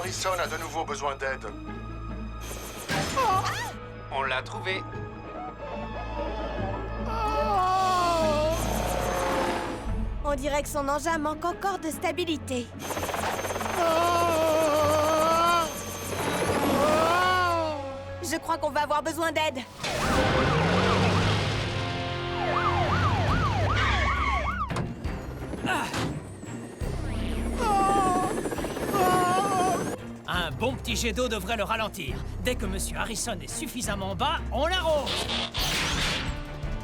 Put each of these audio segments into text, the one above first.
Harrison a de nouveau besoin d'aide. On l'a trouvé. On dirait que son engin manque encore de stabilité. Je crois qu'on va avoir besoin d'aide. Un bon petit jet d'eau devrait le ralentir. Dès que Monsieur Harrison est suffisamment bas, on l'arrose.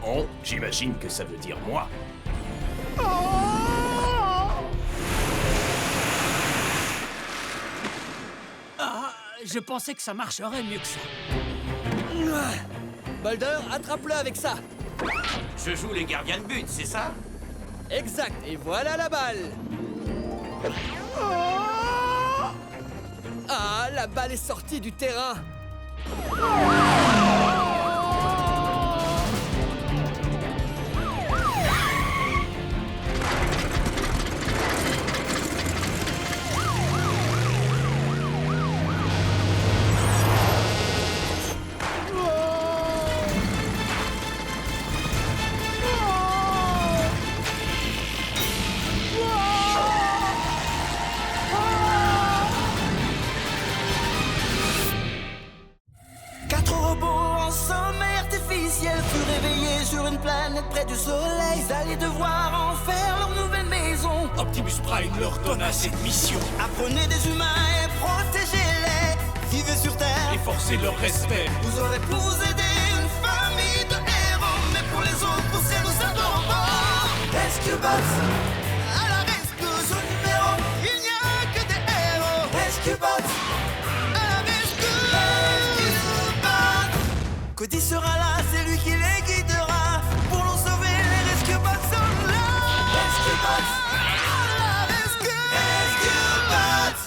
On, j'imagine que ça veut dire moi. Je pensais que ça marcherait mieux que ça. Boulder, attrape-le avec ça. Je joue les gardiens de but, c'est ça? Exact, et voilà la balle. Ah, la balle est sortie du terrain. Sur une planète près du soleil, ils allaient devoir en faire leur nouvelle maison. Optimus Prime leur donna cette mission. Apprenez des humains et protégez-les. Vivez sur Terre Et forcez leur respect. Vous aurez pour aider une famille de héros. Mais pour les autres, c'est nous adorons pas. Rescue Bots, à la rescue, son numéro. Il n'y a que des héros. Rescue Bots, à la rescue. Rescue Bots. Cody sera là, c'est lui qui les guidera. Pour nous sauver, les Rescue Bots sont là. Rescue Bots, à la rescue. Rescue Bots.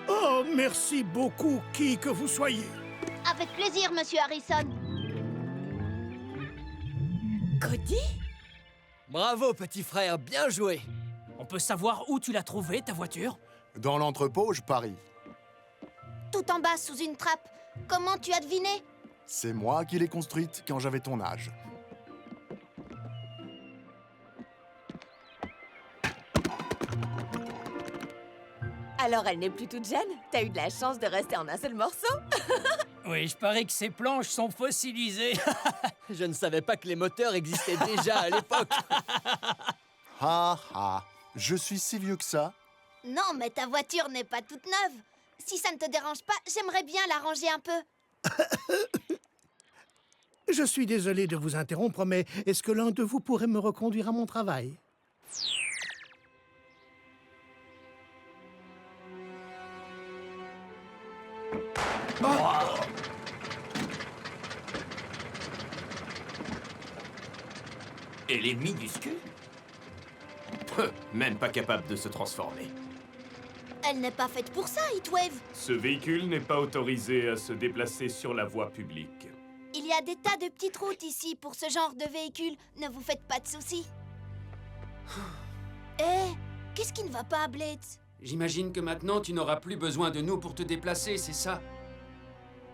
Oh, merci beaucoup, qui que vous soyez. Avec plaisir, Monsieur Harrison. Cody? Bravo, petit frère, bien joué. On peut savoir où tu l'as trouvée, ta voiture? Dans l'entrepôt, je parie. Tout en bas, sous une trappe. Comment tu as deviné? C'est moi qui l'ai construite quand j'avais ton âge. Alors elle n'est plus toute jeune? T'as eu de la chance de rester en un seul morceau? Oui, je parie que ces planches sont fossilisées. Je ne savais pas que les moteurs existaient déjà à l'époque. Ha ha, je suis si vieux que ça. Non, mais ta voiture n'est pas toute neuve. Si ça ne te dérange pas, j'aimerais bien la ranger un peu. Je suis désolé de vous interrompre, mais est-ce que l'un de vous pourrait me reconduire à mon travail? Elle est minuscule. Même pas capable de se transformer. Elle n'est pas faite pour ça, Heatwave. Ce véhicule n'est pas autorisé à se déplacer sur la voie publique. Il y a des tas de petites routes ici pour ce genre de véhicule. Ne vous faites pas de soucis. Hé, qu'est-ce qui ne va pas, Blitz? J'imagine que maintenant, tu n'auras plus besoin de nous pour te déplacer, c'est ça?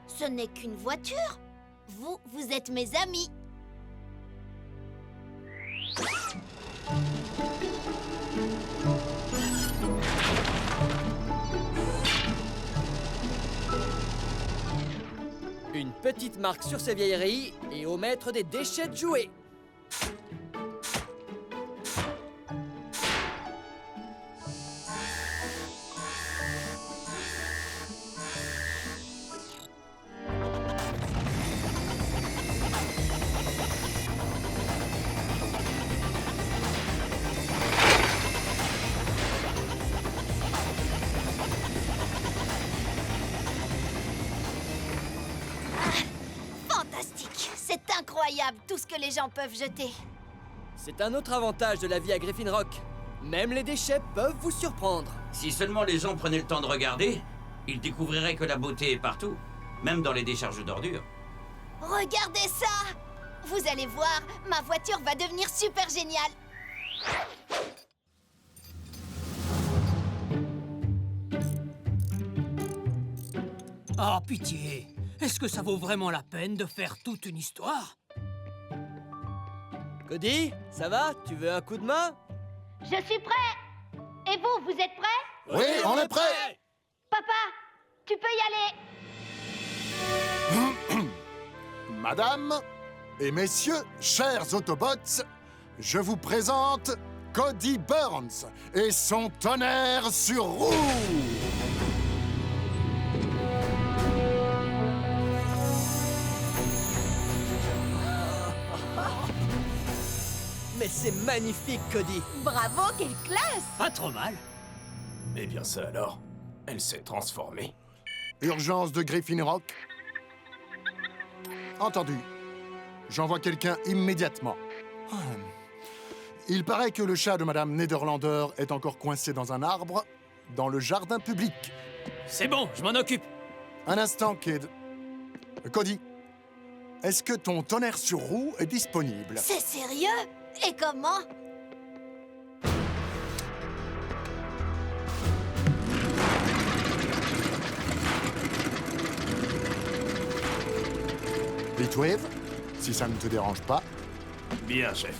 Ce n'est qu'une voiture. Vous êtes mes amis. Une petite marque sur ces vieilleries et au maître des déchets de jouets. incroyable tout ce que les gens peuvent jeter. C'est un autre avantage de la vie à Griffin Rock. Même les déchets peuvent vous surprendre. Si seulement les gens prenaient le temps de regarder, ils découvriraient que la beauté est partout, même dans les décharges d'ordures. Regardez ça! Vous allez voir, ma voiture va devenir super géniale. Oh, pitié. Est-ce que ça vaut vraiment la peine de faire toute une histoire? Cody, ça va? Tu veux un coup de main? Je suis prêt! Et vous, vous êtes prêts? Oui, on est prêt. Papa, tu peux y aller! Madame et messieurs, chers Autobots, je vous présente Cody Burns et son tonnerre sur roue. Mais c'est magnifique, Cody. Bravo, quelle classe! Pas trop mal. Eh bien ça alors, elle s'est transformée. Urgence de Griffin Rock. Entendu. J'envoie quelqu'un immédiatement. Il paraît que le chat de Madame Nederlander est encore coincé dans un arbre, dans le jardin public. C'est bon, je m'en occupe. Un instant, Kid. Cody, est-ce que ton tonnerre sur roue est disponible? C'est sérieux? Et comment? Heatwave, si ça ne te dérange pas. Bien, chef.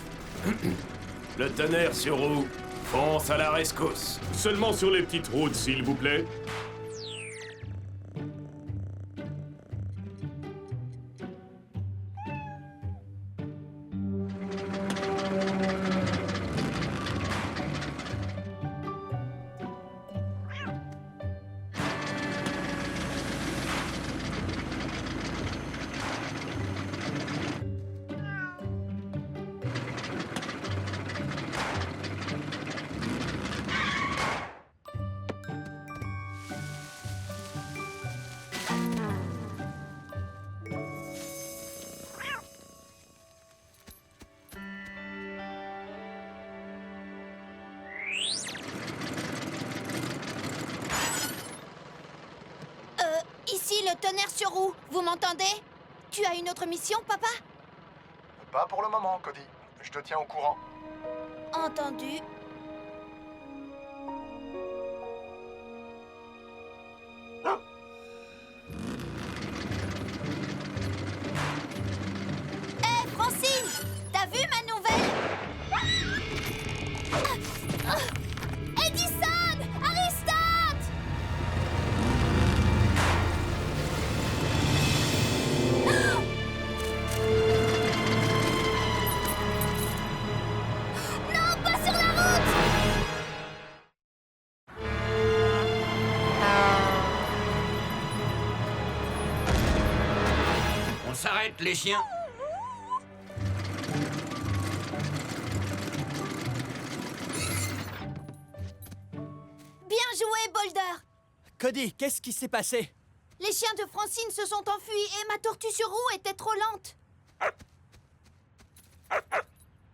Le tonnerre sur roue, fonce à la rescousse. Seulement sur les petites routes, s'il vous plaît. Ici, le tonnerre sur roue. Vous m'entendez? Tu as une autre mission, papa? Pas pour le moment, Cody. Je te tiens au courant. Entendu. Hé, Francine! T'as vu ma nouvelle? Edison! Aristote! Non, pas sur la route! On s'arrête, les chiens. Bien joué, Boulder! Cody, qu'est-ce qui s'est passé? Les chiens de Francine se sont enfuis et ma tortue sur roue était trop lente.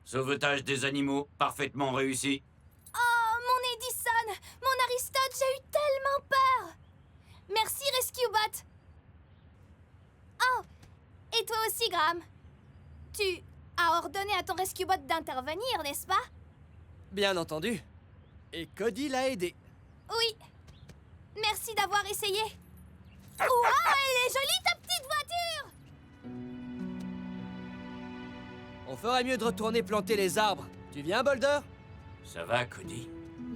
Sauvetage des animaux, parfaitement réussi. Oh, mon Edison! Mon Aristote, j'ai eu tellement peur! Merci, RescueBot! Oh! Et toi aussi, Graham? Tu as ordonné à ton RescueBot d'intervenir, n'est-ce pas? Bien entendu. Et Cody l'a aidé. Oui. Merci d'avoir essayé. Wow, elle est jolie, ta petite voiture! On ferait mieux de retourner planter les arbres. Tu viens, Boulder? Ça va, Cody?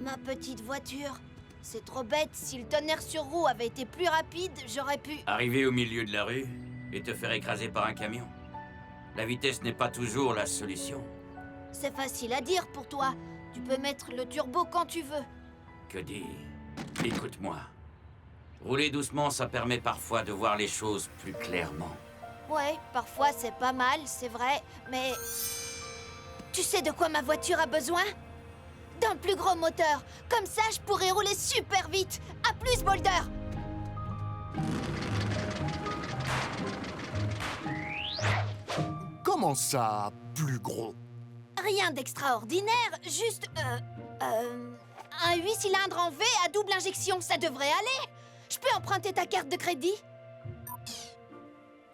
Ma petite voiture. C'est trop bête. Si le tonnerre sur roue avait été plus rapide, j'aurais pu... Arriver au milieu de la rue et te faire écraser par un camion. La vitesse n'est pas toujours la solution. C'est facile à dire pour toi. Tu peux mettre le turbo quand tu veux. Cody, écoute-moi. Rouler doucement, ça permet parfois de voir les choses plus clairement. Ouais, parfois c'est pas mal, c'est vrai, mais... Tu sais de quoi ma voiture a besoin? D'un plus gros moteur. Comme ça, je pourrais rouler super vite. À plus, Boulder! Comment Comment ça, plus gros? Rien d'extraordinaire, juste... un 8 cylindres en V à double injection, ça devrait aller. Je peux emprunter ta carte de crédit?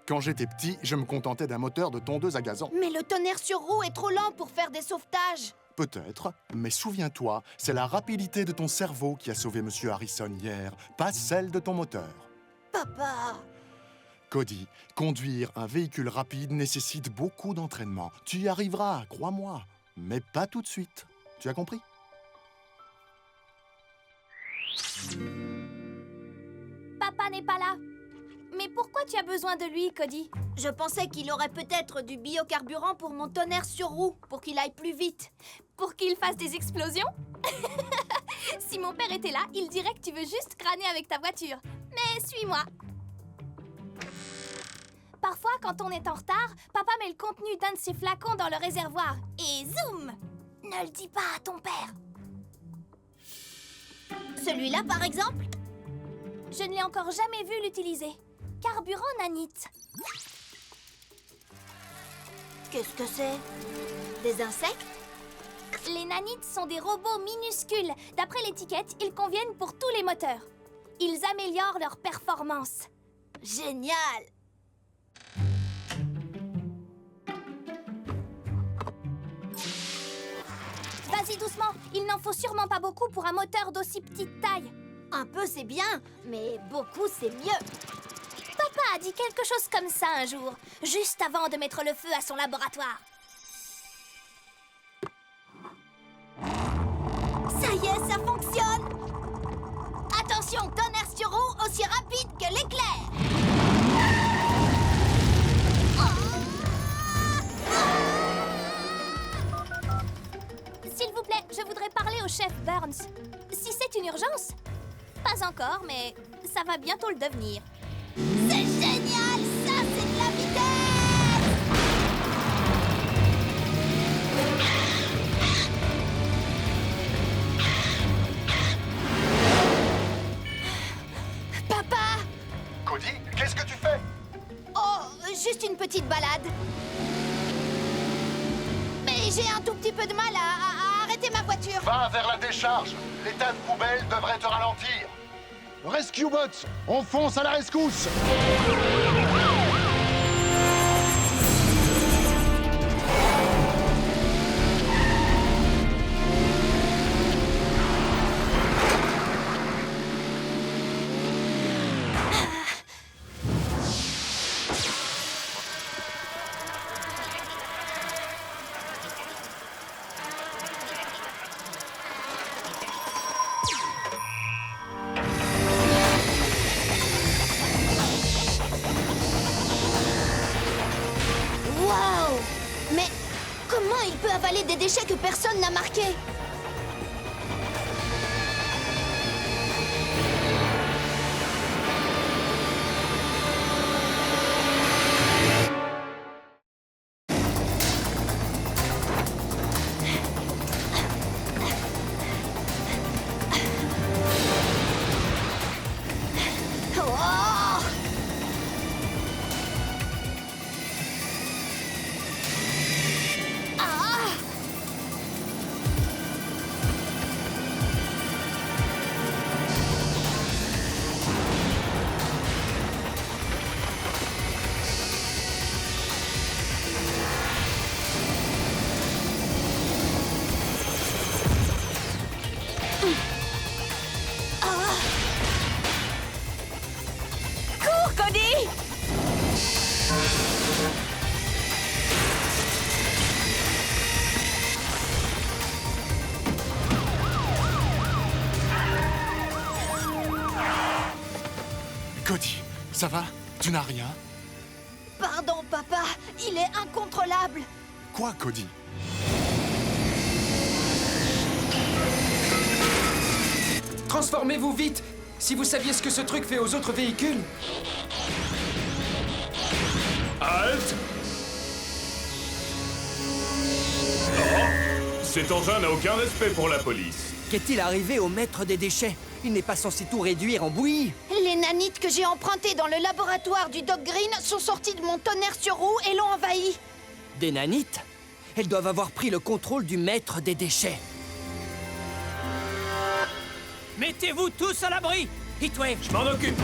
Quand j'étais petit, je me contentais d'un moteur de tondeuse à gazon. Mais le tonnerre sur roue est trop lent pour faire des sauvetages. Peut-être, mais souviens-toi, c'est la rapidité de ton cerveau qui a sauvé Monsieur Harrison hier, pas celle de ton moteur. Papa! Cody, conduire un véhicule rapide nécessite beaucoup d'entraînement. Tu y arriveras, crois-moi, mais pas tout de suite. Tu as compris? Papa n'est pas là. Mais pourquoi tu as besoin de lui, Cody? Je pensais qu'il aurait peut-être du biocarburant pour mon tonnerre sur roue, pour qu'il aille plus vite. Pour qu'il fasse des explosions? Si mon père était là, il dirait que tu veux juste crâner avec ta voiture. Mais suis-moi. Parfois, quand on est en retard, papa met le contenu d'un de ses flacons dans le réservoir. Et zoom! Ne le dis pas à ton père. Celui-là, par exemple? Je ne l'ai encore jamais vu l'utiliser. Carburant nanite. Qu'est-ce que c'est? Des insectes? Les nanites sont des robots minuscules. D'après l'étiquette, ils conviennent pour tous les moteurs. Ils améliorent leur performance. Génial! Vas-y doucement, il n'en faut sûrement pas beaucoup pour un moteur d'aussi petite taille. Un peu c'est bien, mais beaucoup c'est mieux. Papa a dit quelque chose comme ça un jour, juste avant de mettre le feu à son laboratoire. Ça y est, ça fonctionne! Attention, tonnerre sur roue aussi rapide que l'éclair! S'il vous plaît, je voudrais parler au chef Burns. Si c'est une urgence? Pas encore, mais ça va bientôt le devenir. C'est génial! Ça, c'est de la vitesse! Papa! Cody, qu'est-ce que tu fais? Oh, juste une petite balade. Mais j'ai un tout petit peu de mal à arrêter ma voiture. Va vers la décharge. Les tas de poubelles devraient te ralentir. Rescue Bots, on fonce à la rescousse. Waouh! Mais comment il peut avaler des déchets que personne n'a marqués? Oh! Ah! Cours, Cody! Cody, ça va? Tu n'as rien? Pardon, papa, il est incontrôlable. Quoi, Cody? Transformez-vous vite! Si vous saviez ce que ce truc fait aux autres véhicules... Halte! Cet engin n'a aucun respect pour la police. Qu'est-il arrivé au maître des déchets? Il n'est pas censé tout réduire en bouillie. Les nanites que j'ai empruntées dans le laboratoire du Doc Green sont sorties de mon tonnerre sur roue et l'ont envahi. Des nanites? Elles doivent avoir pris le contrôle du maître des déchets. Mettez-vous tous à l'abri! Heatwave! Je m'en occupe.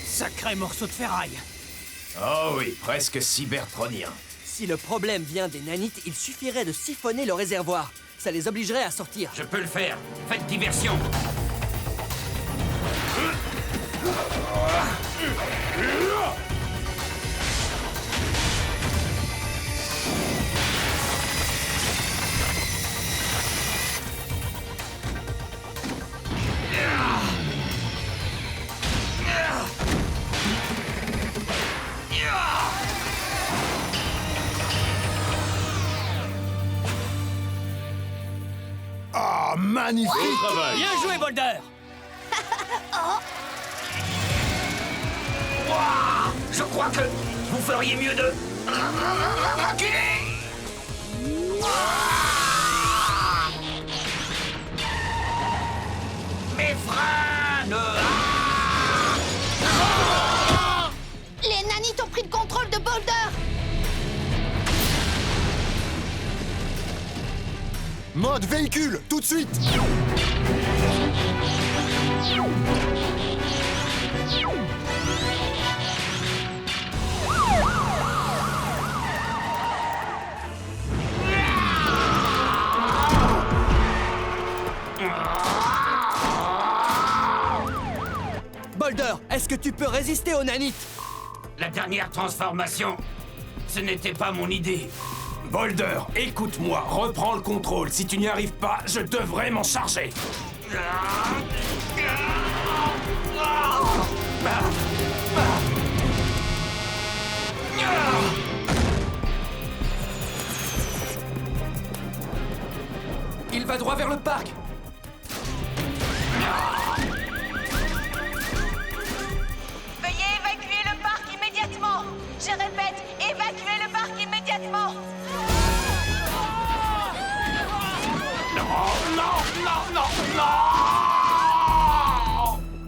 Sacré morceau de ferraille! Oh oui, presque cybertronien. Si le problème vient des nanites, il suffirait de siphonner le réservoir. Ça les obligerait à sortir. Je peux le faire. Faites diversion. Ah, magnifique! Bon travail. Bien joué, Boulder! Je crois que vous feriez mieux de... reculer. Mes freins! Les nanites ont pris le contrôle de Boulder! Mode véhicule, tout de suite! Boulder, est-ce que tu peux résister aux nanites? La dernière transformation, ce n'était pas mon idée. Boulder, écoute-moi, reprends le contrôle. Si tu n'y arrives pas, je devrais m'en charger. Il va droit vers le parc. Veuillez évacuer le parc immédiatement. Je répète, évacuez le parc immédiatement.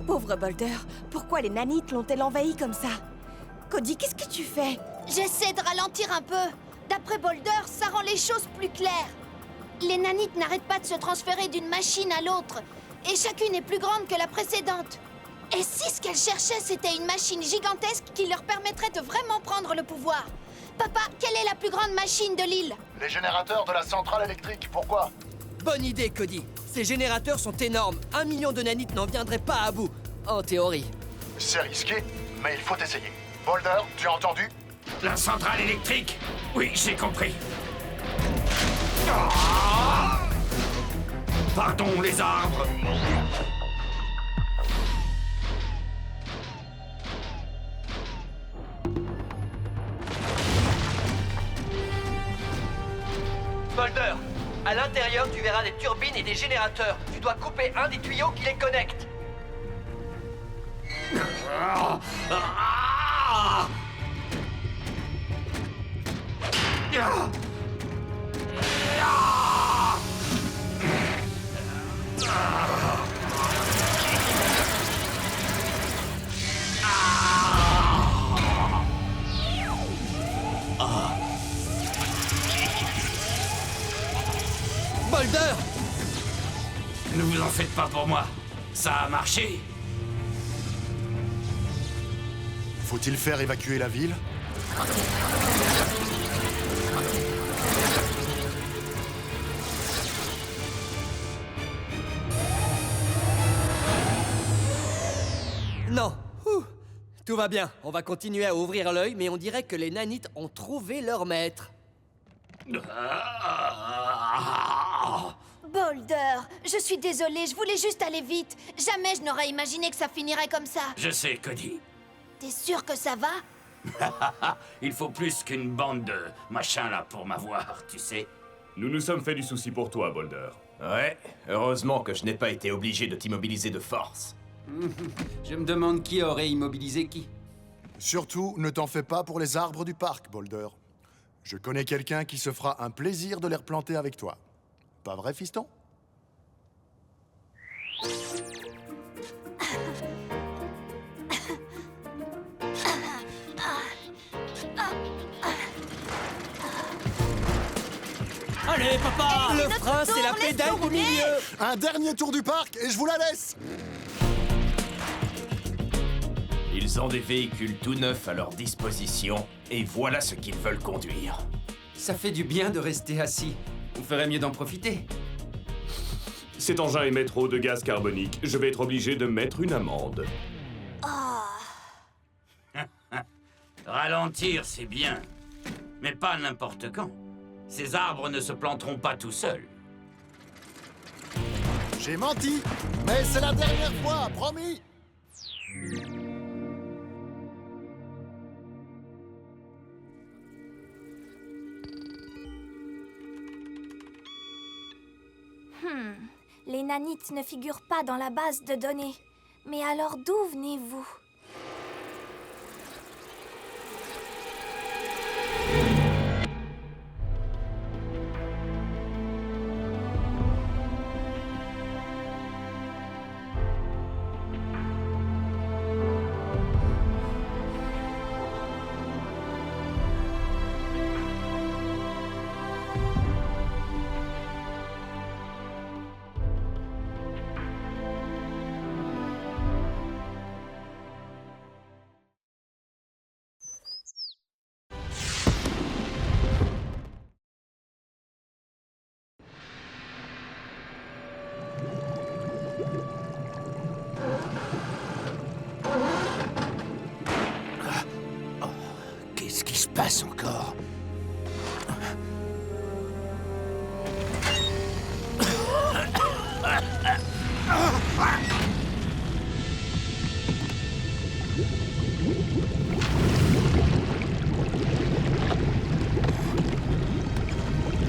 Pauvre Boulder, pourquoi les nanites l'ont-elles envahi comme ça? Cody, qu'est-ce que tu fais? J'essaie de ralentir un peu. D'après Boulder, ça rend les choses plus claires. Les nanites n'arrêtent pas de se transférer d'une machine à l'autre, et chacune est plus grande que la précédente. Et si ce qu'elles cherchaient, c'était une machine gigantesque qui leur permettrait de vraiment prendre le pouvoir? Papa, quelle est la plus grande machine de l'île? Les générateurs de la centrale électrique, pourquoi? Bonne idée, Cody. Ces générateurs sont énormes. 1 million de nanites n'en viendraient pas à bout. En théorie. C'est risqué, mais il faut essayer. Boulder, tu as entendu? La centrale électrique? Oui, j'ai compris. Pardon, les arbres. Boulder, à l'intérieur, tu verras des turbines et des générateurs. Tu dois couper un des tuyaux qui les connecte. Boulder! Ne vous en faites pas pour moi. Ça a marché. Faut-il faire évacuer la ville? Non. Ouh. Tout va bien. On va continuer à ouvrir l'œil, mais on dirait que les nanites ont trouvé leur maître. Boulder, je suis désolée, je voulais juste aller vite. Jamais je n'aurais imaginé que ça finirait comme ça. Je sais, Cody. T'es sûr que ça va? Il faut plus qu'une bande de machins là pour m'avoir, tu sais. Nous nous sommes fait du souci pour toi, Boulder. Ouais, heureusement que je n'ai pas été obligé de t'immobiliser de force. Je me demande qui aurait immobilisé qui. Surtout, ne t'en fais pas pour les arbres du parc, Boulder. Je connais quelqu'un qui se fera un plaisir de les replanter avec toi. Pas vrai, fiston? Allez, papa! Le frein, c'est la pédale du milieu. Un dernier tour du parc et je vous la laisse. Ils ont des véhicules tout neufs à leur disposition, et voilà ce qu'ils veulent conduire. Ça fait du bien de rester assis. On ferait mieux d'en profiter. Cet engin émet trop de gaz carbonique. Je vais être obligé de mettre une amende. Ralentir, c'est bien. Mais pas n'importe quand. Ces arbres ne se planteront pas tout seuls. J'ai menti, mais c'est la dernière fois, promis. Les nanites ne figurent pas dans la base de données. Mais alors d'où venez-vous? Qu'est-ce qui se passe encore?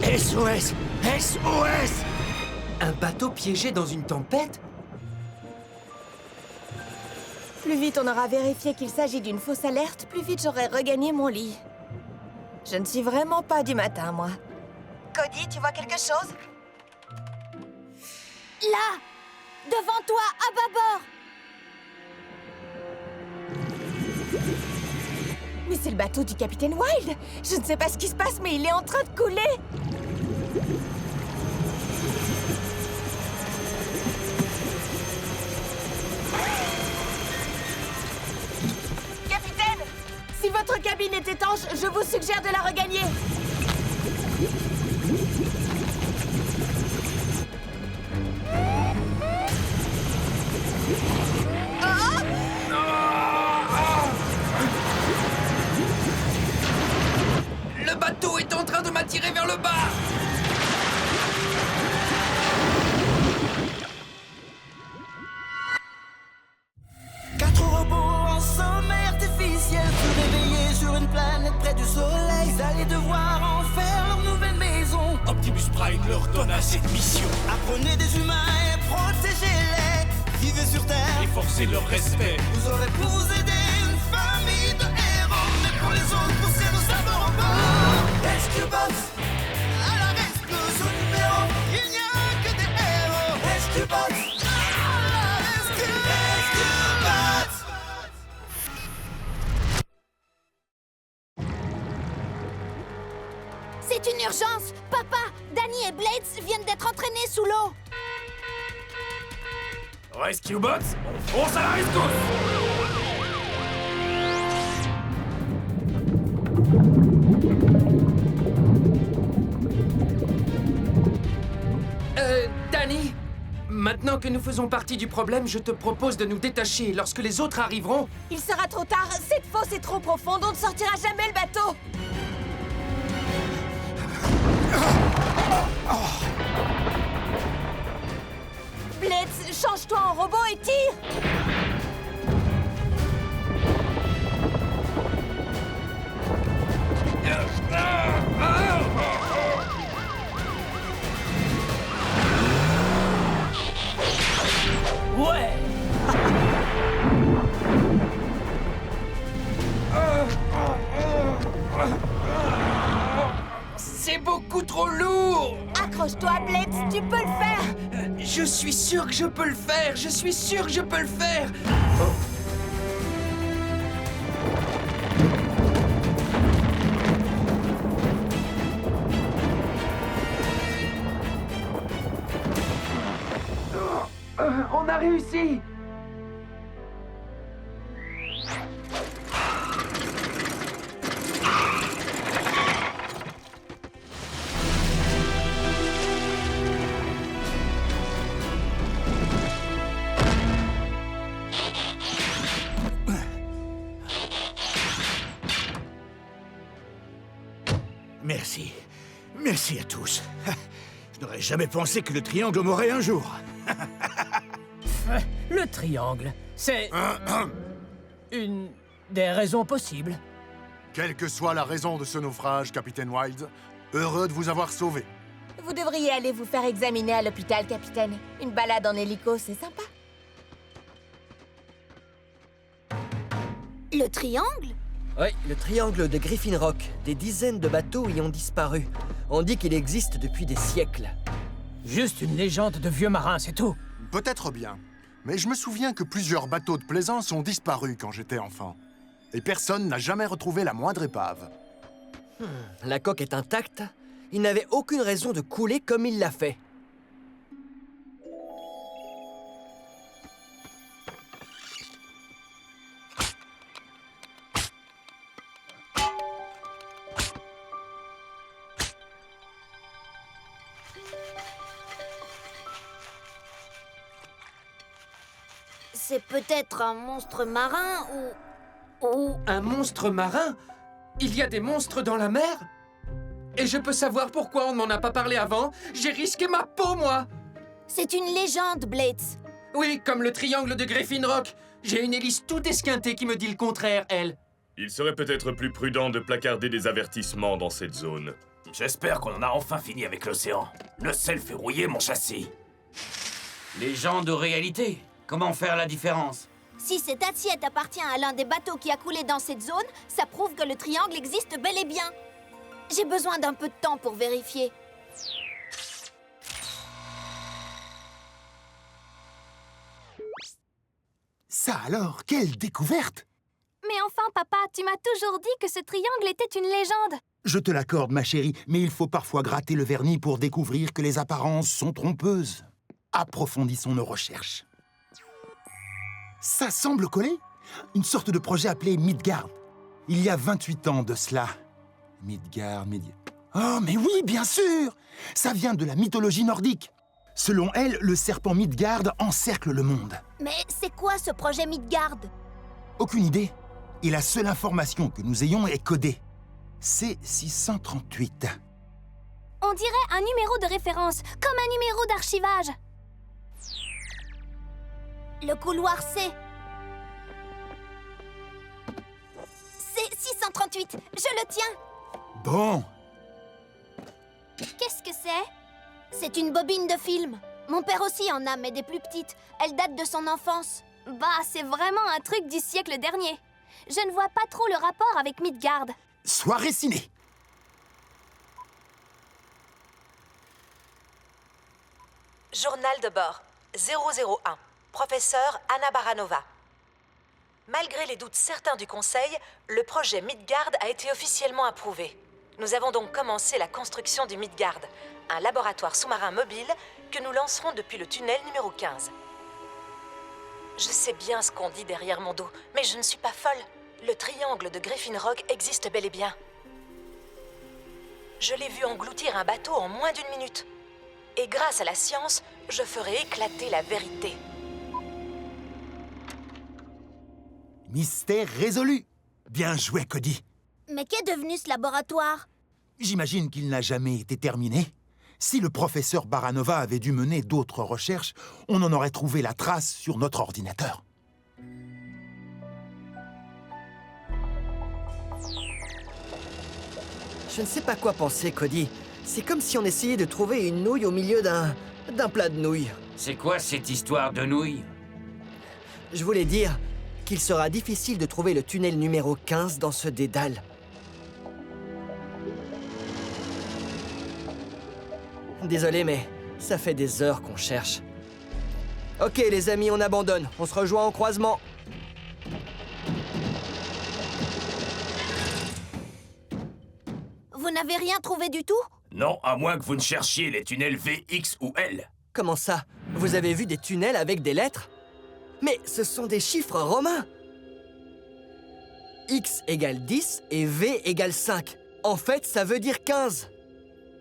SOS! SOS! Un bateau piégé dans une tempête? Plus vite on aura vérifié qu'il s'agit d'une fausse alerte, plus vite j'aurai regagné mon lit. Je ne suis vraiment pas du matin, moi. Cody, tu vois quelque chose? Là! Devant toi, à bâbord! Mais c'est le bateau du capitaine Wild! Je ne sais pas ce qui se passe, mais il est en train de couler! Capitaine! Si votre cabine est étanche, je vous suggère de la regagner! Le bateau est en train de m'attirer vers le bas. Quatre robots en sommeil artificiel se réveillaient sur une planète près du soleil. Ils allaient devoir en faire leur nouvelle maison. Optimus Prime leur donna cette mission. Apprenez des humains et protégez-les. Vivez sur Terre et forcez leur respect. Vous aurez pour vous aider une famille de héros. Mais pour les autres, poussez nos sabres en bord. Rescue Bots, à la rescousse au numéro. Il n'y a que des héros. Rescue Bots, à la rescue. Rescue Bots. C'est une urgence! Papa, Danny et Blades viennent d'être entraînés sous l'eau! Rescue Bots, on fonce à la rescousse! Danny, maintenant que nous faisons partie du problème, je te propose de nous détacher. Lorsque les autres arriveront... Il sera trop tard, cette fosse est trop profonde, on ne sortira jamais le bateau! Blitz, change-toi en robot et tire! Ouais! trop lourd! Accroche-toi, Blitz, tu peux le faire! Je suis sûr que je peux le faire! Je suis sûr que je peux le faire! On a réussi! Merci. Merci à tous. Je n'aurais jamais pensé que le triangle m'aurait un jour. Le triangle, c'est... une des raisons possibles. Quelle que soit la raison de ce naufrage, Capitaine Wilde, heureux de vous avoir sauvé. Vous devriez aller vous faire examiner à l'hôpital, capitaine. Une balade en hélico, c'est sympa. Le triangle? Oui, le triangle de Griffin Rock. Des dizaines de bateaux y ont disparu. On dit qu'il existe depuis des siècles. Juste une légende de vieux marins, c'est tout. Peut-être bien. Mais je me souviens que plusieurs bateaux de plaisance ont disparu quand j'étais enfant. Et personne n'a jamais retrouvé la moindre épave. La coque est intacte. Il n'avait aucune raison de couler comme il l'a fait. C'est peut-être un monstre marin ou... Un monstre marin? Il y a des monstres dans la mer? Et je peux savoir pourquoi on ne m'en a pas parlé avant? J'ai risqué ma peau, moi! C'est une légende, Blitz. Oui, comme le triangle de Griffin Rock. J'ai une hélice tout esquintée qui me dit le contraire, elle. Il serait peut-être plus prudent de placarder des avertissements dans cette zone. J'espère qu'on en a enfin fini avec l'océan. Le sel fait rouiller mon châssis. Légende ou réalité? Comment faire la différence? Si cette assiette appartient à l'un des bateaux qui a coulé dans cette zone, ça prouve que le triangle existe bel et bien. J'ai besoin d'un peu de temps pour vérifier. Ça alors, quelle découverte! Mais enfin, papa, tu m'as toujours dit que ce triangle était une légende. Je te l'accorde, ma chérie, mais il faut parfois gratter le vernis pour découvrir que les apparences sont trompeuses. Approfondissons nos recherches. Ça semble coller. Une sorte de projet appelé Midgard. Il y a 28 ans de cela. Midgard... Oh, mais oui, bien sûr! Ça vient de la mythologie nordique. Selon elle, le serpent Midgard encercle le monde. Mais c'est quoi ce projet Midgard? Aucune idée. Et la seule information que nous ayons est codée. C'est 638. On dirait un numéro de référence, comme un numéro d'archivage. Le couloir C. C'est 638, je le tiens. Bon. Qu'est-ce que c'est? C'est une bobine de film. Mon père aussi en a, mais des plus petites. Elle date de son enfance. Bah, c'est vraiment un truc du siècle dernier. Je ne vois pas trop le rapport avec Midgard. Soirée ciné. Journal de bord 001. Professeur Anna Baranova. Malgré les doutes certains du Conseil, le projet Midgard a été officiellement approuvé. Nous avons donc commencé la construction du Midgard, un laboratoire sous-marin mobile que nous lancerons depuis le tunnel numéro 15. Je sais bien ce qu'on dit derrière mon dos, mais je ne suis pas folle. Le triangle de Griffin Rock existe bel et bien. Je l'ai vu engloutir un bateau en moins d'1 minute. Et grâce à la science, je ferai éclater la vérité. Mystère résolu. Bien joué, Cody. Mais qu'est devenu ce laboratoire? J'imagine qu'il n'a jamais été terminé. Si le professeur Baranova avait dû mener d'autres recherches, on en aurait trouvé la trace sur notre ordinateur. Je ne sais pas quoi penser, Cody. C'est comme si on essayait de trouver une nouille au milieu d'un plat de nouilles. C'est quoi cette histoire de nouilles? Je voulais dire qu'il sera difficile de trouver le tunnel numéro 15 dans ce dédale. Désolé, mais ça fait des heures qu'on cherche. Ok, les amis, on abandonne. On se rejoint en croisement. Vous n'avez rien trouvé du tout? Non, à moins que vous ne cherchiez les tunnels V, X ou L. Comment ça? Vous avez vu des tunnels avec des lettres? Mais ce sont des chiffres romains! X égale 10 et V égale 5. En fait, ça veut dire 15.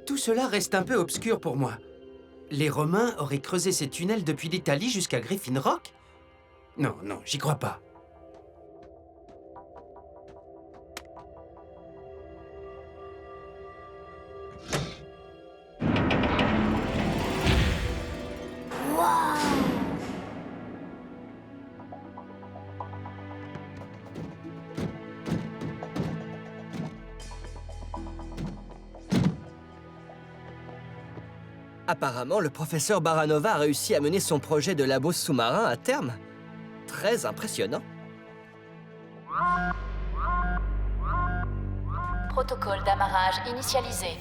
Tout cela reste un peu obscur pour moi. Les Romains auraient creusé ces tunnels depuis l'Italie jusqu'à Griffin Rock? Non, non, j'y crois pas. Apparemment, le professeur Baranova a réussi à mener son projet de labo sous-marin à terme. Très impressionnant. Protocole d'amarrage initialisé.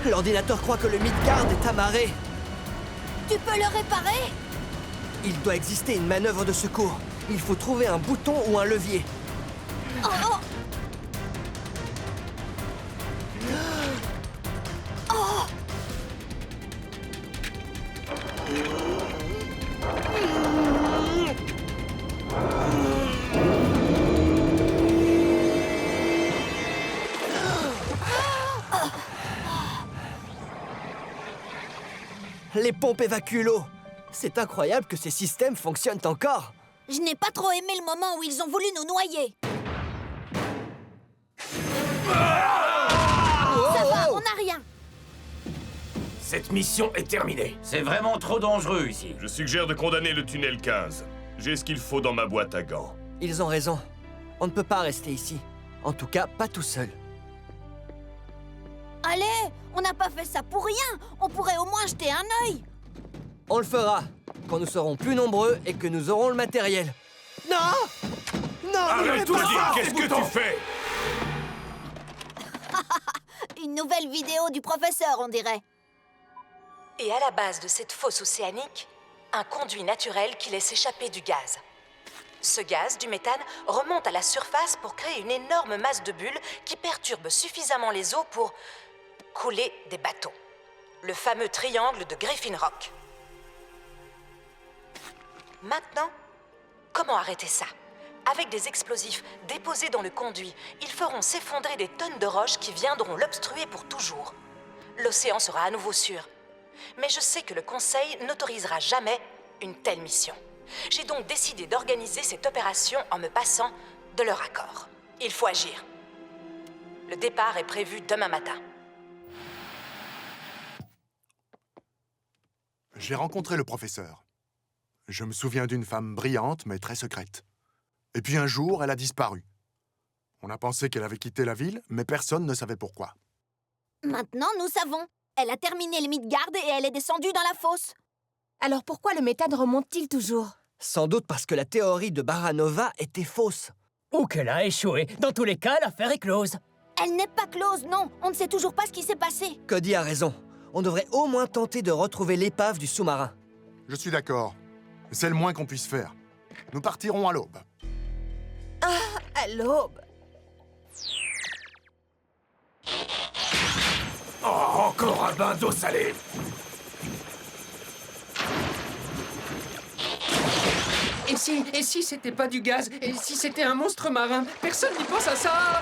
L'ordinateur croit que le Midgard est amarré. Tu peux le réparer? Il doit exister une manœuvre de secours. Il faut trouver un bouton ou un levier. Oh, oh. Oh. Les pompes évacuent l'eau. C'est incroyable que ces systèmes fonctionnent encore. Je n'ai pas trop aimé le moment où ils ont voulu nous noyer. Ça va, on n'a rien. Cette mission est terminée. C'est vraiment trop dangereux ici. Je suggère de condamner le tunnel 15. J'ai ce qu'il faut dans ma boîte à gants. Ils ont raison. On ne peut pas rester ici. En tout cas, pas tout seul. Allez, on n'a pas fait ça pour rien. On pourrait au moins jeter un œil. On le fera, quand nous serons plus nombreux et que nous aurons le matériel. Non! Non! Arrête-toi, qu'est-ce que tu fais? Une nouvelle vidéo du professeur, on dirait. Et à la base de cette fosse océanique, un conduit naturel qui laisse échapper du gaz. Ce gaz, du méthane, remonte à la surface pour créer une énorme masse de bulles qui perturbe suffisamment les eaux pour couler des bateaux. Le fameux triangle de Griffin Rock. Maintenant, comment arrêter ça? Avec des explosifs déposés dans le conduit, ils feront s'effondrer des tonnes de roches qui viendront l'obstruer pour toujours. L'océan sera à nouveau sûr. Mais je sais que le Conseil n'autorisera jamais une telle mission. J'ai donc décidé d'organiser cette opération en me passant de leur accord. Il faut agir. Le départ est prévu demain matin. J'ai rencontré le professeur. Je me souviens d'une femme brillante, mais très secrète. Et puis un jour, elle a disparu. On a pensé qu'elle avait quitté la ville, mais personne ne savait pourquoi. Maintenant, nous savons. Elle a terminé le Midgard et elle est descendue dans la fosse. Alors pourquoi le méthane remonte-t-il toujours? Sans doute parce que la théorie de Baranova était fausse. Ou qu'elle a échoué. Dans tous les cas, l'affaire est close. Elle n'est pas close, non. On ne sait toujours pas ce qui s'est passé. Cody a raison. On devrait au moins tenter de retrouver l'épave du sous-marin. Je suis d'accord. C'est le moins qu'on puisse faire. Nous partirons à l'aube. Ah, à l'aube. Oh, encore un bain d'eau salée. Et si c'était pas du gaz? Et si c'était un monstre marin? Personne n'y pense à ça!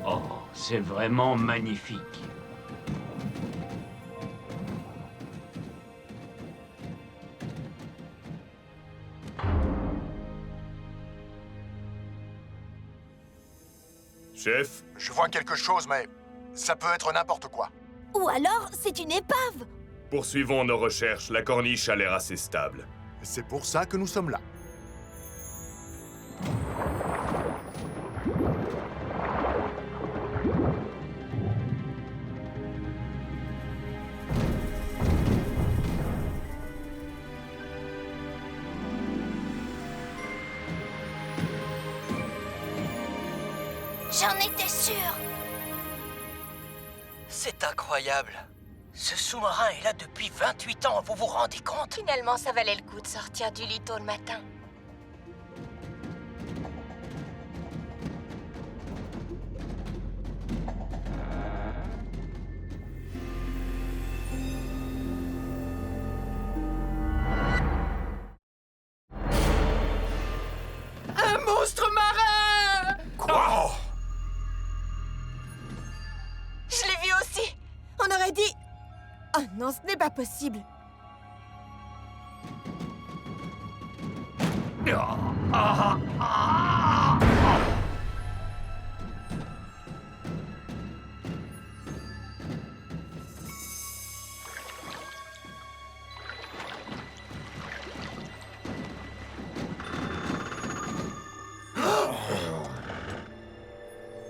Oh, c'est vraiment magnifique. Chef? Je vois quelque chose, mais ça peut être n'importe quoi. Ou alors, c'est une épave. Poursuivons nos recherches, la corniche a l'air assez stable. C'est pour ça que nous sommes là. J'en étais sûre. C'est incroyable. Ce sous-marin est là depuis 28 ans, vous vous rendez compte? Finalement, ça valait le coup de sortir du lit tôt le matin. Un monstre marin! Quoi? Je l'ai vu aussi. On aurait dit... Oh non, ce n'est pas possible.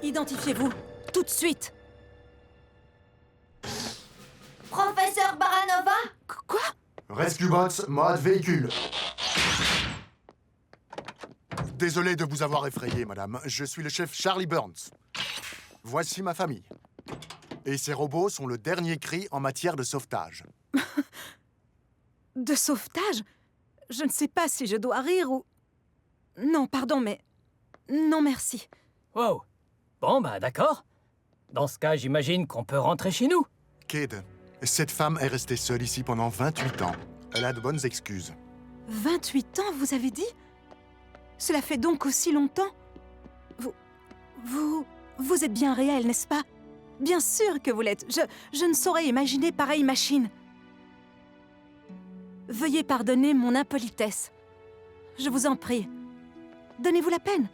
Identifiez-vous, tout de suite. Professeur Baranova? Quoi? Rescue Bots, mode véhicule. Désolé de vous avoir effrayé, madame. Je suis le chef Charlie Burns. Voici ma famille. Et ces robots sont le dernier cri en matière de sauvetage. De sauvetage? Je ne sais pas si je dois rire ou... Non, pardon, mais... Non, merci. Wow. Bon, bah d'accord. Dans ce cas, j'imagine qu'on peut rentrer chez nous. Kid, cette femme est restée seule ici pendant 28 ans. Elle a de bonnes excuses. 28 ans, vous avez dit? Cela fait donc aussi longtemps? Vous êtes bien réel, n'est-ce pas? Bien sûr que vous l'êtes. Je ne saurais imaginer pareille machine. Veuillez pardonner mon impolitesse. Je vous en prie. Donnez-vous la peine.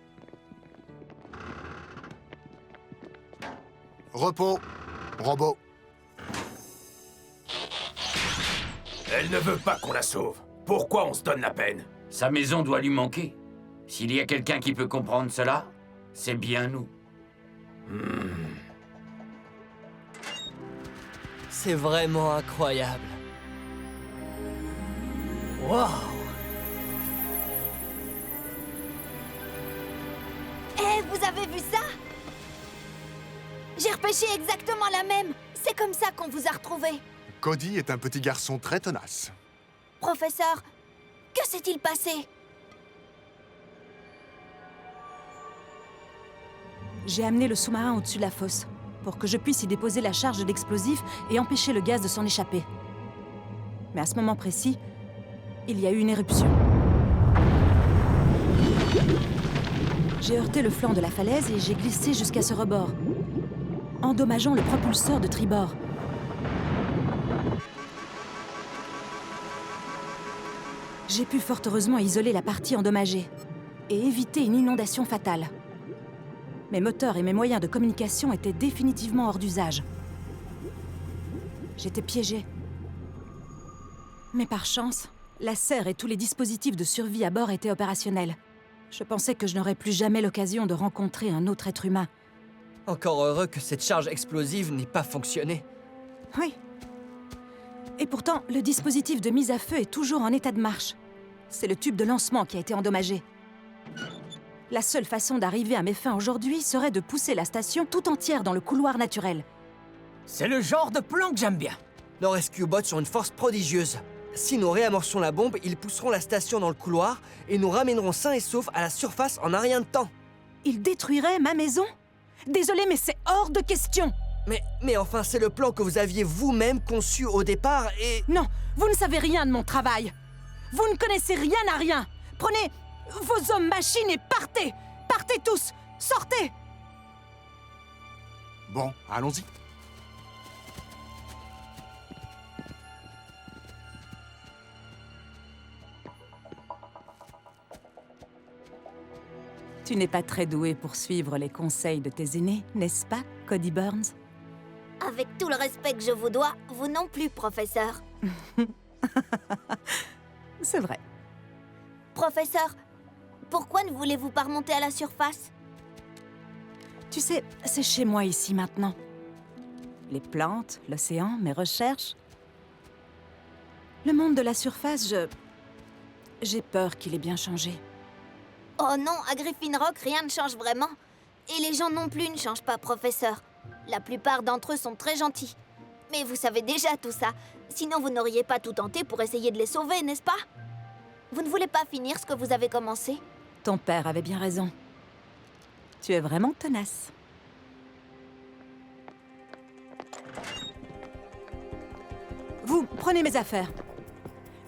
Repos, robot. Elle ne veut pas qu'on la sauve. Pourquoi on se donne la peine? Sa maison doit lui manquer. S'il y a quelqu'un qui peut comprendre cela, c'est bien nous. C'est vraiment incroyable. Wow. Eh, vous avez vu ça? J'ai repêché exactement la même. C'est comme ça qu'on vous a retrouvé. Cody est un petit garçon très tenace. Professeur, que s'est-il passé? J'ai amené le sous-marin au-dessus de la fosse pour que je puisse y déposer la charge d'explosifs et empêcher le gaz de s'en échapper. Mais à ce moment précis, il y a eu une éruption. J'ai heurté le flanc de la falaise et j'ai glissé jusqu'à ce rebord, endommageant le propulseur de tribord. J'ai pu fort heureusement isoler la partie endommagée et éviter une inondation fatale. Mes moteurs et mes moyens de communication étaient définitivement hors d'usage. J'étais piégée. Mais par chance, la serre et tous les dispositifs de survie à bord étaient opérationnels. Je pensais que je n'aurais plus jamais l'occasion de rencontrer un autre être humain. Encore heureux que cette charge explosive n'ait pas fonctionné. Oui. Et pourtant, le dispositif de mise à feu est toujours en état de marche. C'est le tube de lancement qui a été endommagé. La seule façon d'arriver à mes fins aujourd'hui serait de pousser la station tout entière dans le couloir naturel. C'est le genre de plan que j'aime bien. Nos rescue bots ont une force prodigieuse. Si nous réamorçons la bombe, ils pousseront la station dans le couloir et nous ramèneront sains et saufs à la surface en un rien de temps. Ils détruiraient ma maison? Désolée, mais c'est hors de question. Mais enfin, c'est le plan que vous aviez vous-même conçu au départ et... Non, vous ne savez rien de mon travail. Vous ne connaissez rien à rien. Prenez vos hommes machines et partez. Partez tous. Sortez. Bon, allons-y. Tu n'es pas très doué pour suivre les conseils de tes aînés, n'est-ce pas, Cody Burns? Avec tout le respect que je vous dois, vous non plus, professeur. C'est vrai. Professeur, pourquoi ne voulez-vous pas remonter à la surface? Tu sais, c'est chez moi ici maintenant. Les plantes, l'océan, mes recherches. Le monde de la surface, j'ai peur qu'il ait bien changé. Oh non, à Griffin Rock, rien ne change vraiment. Et les gens non plus ne changent pas, professeur. La plupart d'entre eux sont très gentils. Mais vous savez déjà tout ça. Sinon, vous n'auriez pas tout tenté pour essayer de les sauver, n'est-ce pas? Vous ne voulez pas finir ce que vous avez commencé? Ton père avait bien raison. Tu es vraiment tenace. Vous, prenez mes affaires.